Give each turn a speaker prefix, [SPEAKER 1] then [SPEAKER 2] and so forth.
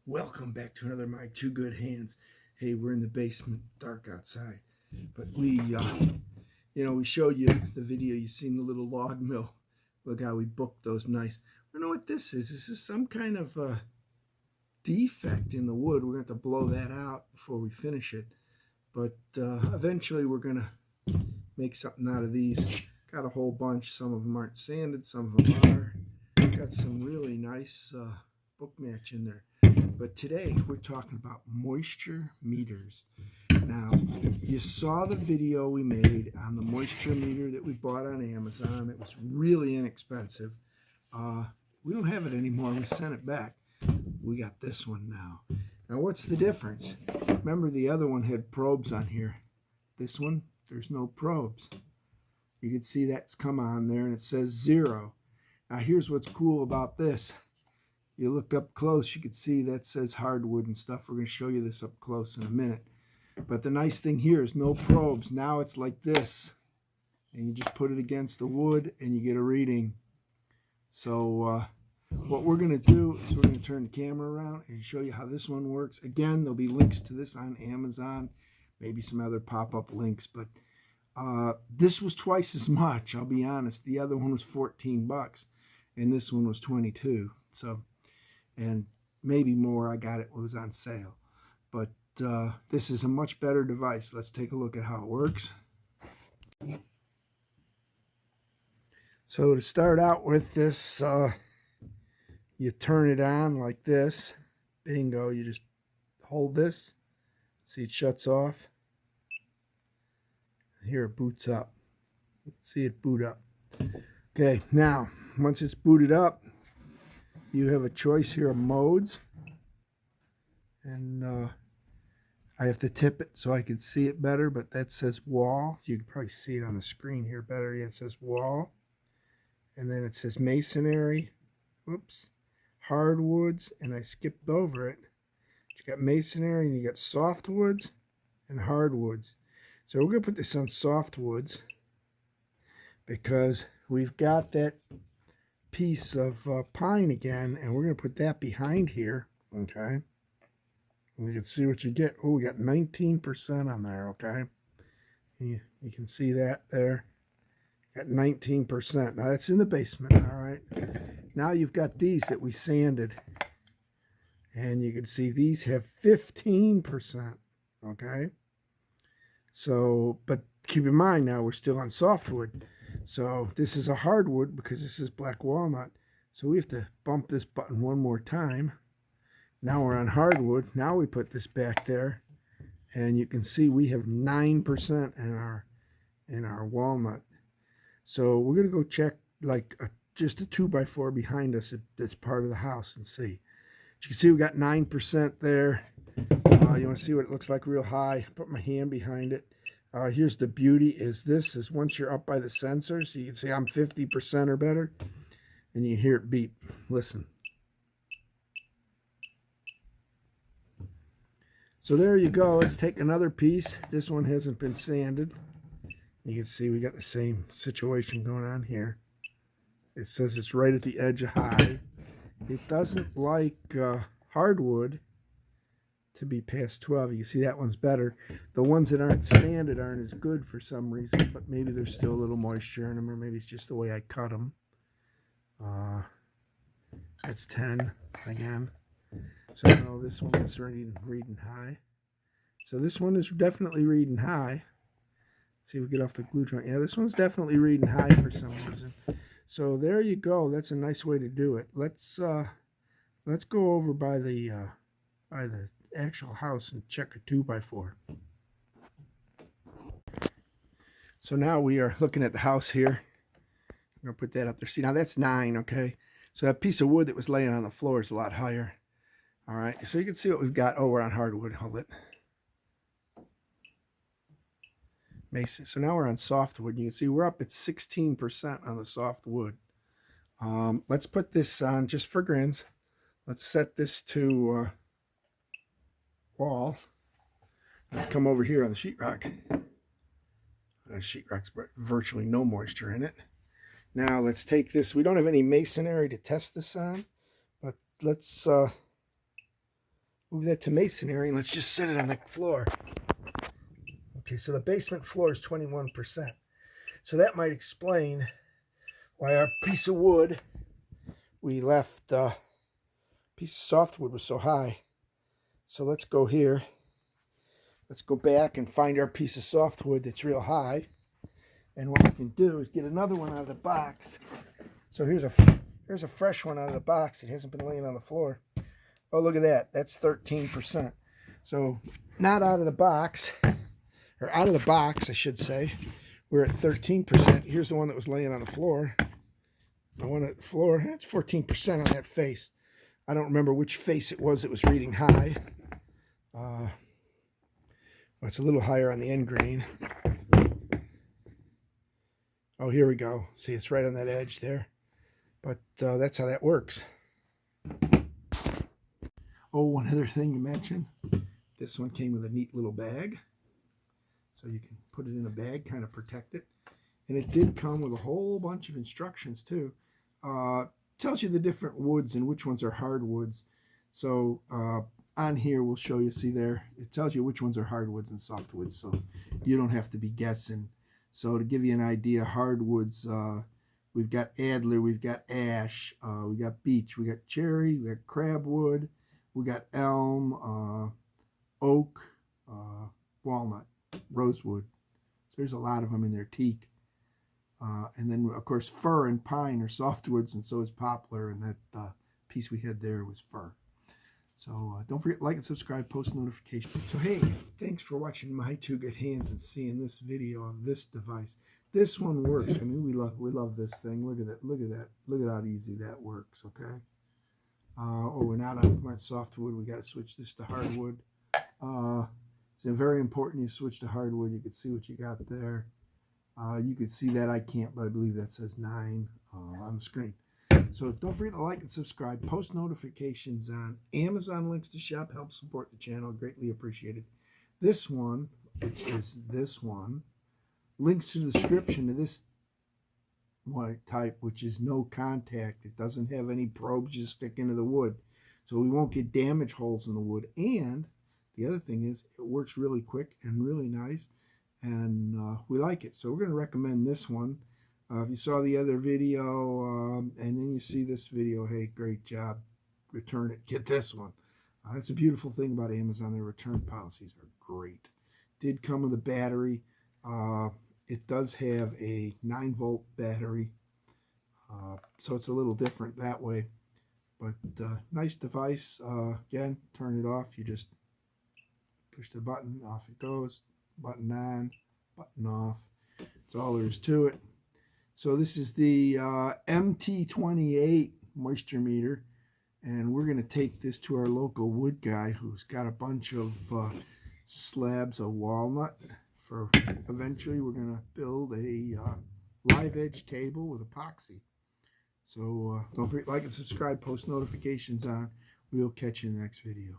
[SPEAKER 1] Welcome back to another My Two Good Hands. Hey, we're in the basement, dark outside, but we showed you the video. You seen the little log mill. Look how we booked those nice. I don't know what this is. This is some kind of defect in the wood. We're going to have to blow that out before we finish it. But eventually, we're going to make something out of these. Got a whole bunch. Some of them aren't sanded. Some of them are. Got some really nice book match in there. But today we're talking about moisture meters. Now, you saw the video we made on the moisture meter that we bought on Amazon. It was really inexpensive. We don't have it anymore. We sent it back. We got this one now. Now, what's the difference? Remember, the other one had probes on here. This one, there's no probes. You can see that's come on there and it says 0. Now, here's what's cool about this. You look up close, you can see that says hardwood and stuff. We're going to show you this up close in a minute. But the nice thing here is no probes. Now it's like this. And you just put it against the wood and you get a reading. So what we're going to do is we're going to turn the camera around and show you how this one works. Again, there'll be links to this on Amazon. Maybe some other pop-up links. But this was twice as much, I'll be honest. The other one was 14 bucks. And this one was 22. So... and maybe more. I got it was on sale. But this is a much better device. Let's take a look at how it works. So to start out with this, you turn it on like this. Bingo. You just hold this. See, it shuts off. Here it boots up. See it boot up. Okay, now once it's booted up, you have a choice here of modes, and I have to tip it so I can see it better, but that says wall. You can probably see it on the screen here better. Yeah, it says wall, and then it says masonry, whoops, hardwoods, and I skipped over it. You got masonry, and you got softwoods and hardwoods. So we're going to put this on softwoods because we've got that piece of pine again, and we're going to put that behind here. Okay, and you can see what you get. Oh, we got 19% on there. Okay, you can see that there. Got 19%. Now that's in the basement. All right, now you've got these that we sanded, and you can see these have 15%. Okay, so but keep in mind now we're still on softwood. So this is a hardwood because this is black walnut. So we have to bump this button one more time. Now we're on hardwood. Now we put this back there, and you can see we have 9% in our walnut. So we're gonna go check like just a 2x4 behind us that's part of the house and see. As you can see, we got 9% there. You want to see what it looks like real high? Put my hand behind it. Here's the beauty is this is once you're up by the sensor, so you can see I'm 50% or better, and you can hear it beep. Listen. So there you go. Let's take another piece. This one hasn't been sanded. You can see we got the same situation going on here. It says it's right at the edge of high. It doesn't like hardwood to be past 12. You can see that one's better. The ones that aren't sanded aren't as good for some reason, but maybe there's still a little moisture in them, or maybe it's just the way I cut them. That's 10 again. So I know this one is reading high. So this one is definitely reading high. Let's see if we get off the glue joint. Yeah, this one's definitely reading high for some reason. So there you go. That's a nice way to do it. Let's go over by the actual house and check a 2x4. So now we are looking at the house here. I'm going to put that up there. See, now that's 9, okay? So that piece of wood that was laying on the floor is a lot higher. All right, so you can see what we've got. Oh, we're on hardwood. Hold it. Mason. So now we're on softwood. You can see we're up at 16% on the softwood. Let's put this on just for grins. Let's set this to wall. Let's come over here on the sheetrock. The sheetrock's virtually no moisture in it. Now let's take this. We don't have any masonry to test this on, but let's move that to masonry, and let's just set it on the floor. Okay, so the basement floor is 21%. So that might explain why our piece of wood, we left piece of softwood was so high. So let's go here. Let's go back and find our piece of softwood that's real high. And what we can do is get another one out of the box. So here's a fresh one out of the box. It hasn't been laying on the floor. Oh, look at that. That's 13%. So not out of the box, or out of the box, I should say. We're at 13%. Here's the one that was laying on the floor. The one at the floor, that's 14% on that face. I don't remember which face it was that was reading high. Well, it's a little higher on the end grain. Oh, here we go. See, it's right on that edge there. But that's how that works. Oh, one other thing you mentioned. This one came with a neat little bag. So you can put it in a bag, kind of protect it. And it did come with a whole bunch of instructions too. Tells you the different woods and which ones are hardwoods. So on here we'll show you, see there, it tells you which ones are hardwoods and softwoods, so you don't have to be guessing. So to give you an idea, hardwoods, we've got Adler, we've got ash, we got beech, we got cherry, we got crabwood, we got elm, oak, walnut, rosewood. So there's a lot of them in there, teak. And then, of course, fir and pine are softwoods, and so is poplar, and that piece we had there was fir. So don't forget to like and subscribe, post notifications. So hey, thanks for watching my two good hands and seeing this video of this device. This one works. I mean, we love this thing. Look at that. Look at that. Look at how easy that works. Okay. Oh, we're at softwood. We got to switch this to hardwood. It's very important you switch to hardwood. You can see what you got there. You can see that I can't, but I believe that says 9 on the screen. So don't forget to like and subscribe, post notifications on Amazon. Links to shop, help support the channel, greatly appreciated. This one, which is this one, links to the description of this one type, which is no contact. It doesn't have any probes you stick into the wood, so we won't get damage holes in the wood. And the other thing is it works really quick and really nice, and we like it. So we're going to recommend this one. If you saw the other video and then you see this video, hey, great job. Return it. Get this one. That's a beautiful thing about Amazon. Their return policies are great. Did come with a battery. It does have a 9-volt battery. So it's a little different that way. But nice device. Again, turn it off. You just push the button. Off it goes. Button on. Button off. That's all there is to it. So this is the MT28 moisture meter, and we're going to take this to our local wood guy who's got a bunch of slabs of walnut. For eventually we're going to build a live edge table with epoxy. So don't forget to like and subscribe, post notifications on. We'll catch you in the next video.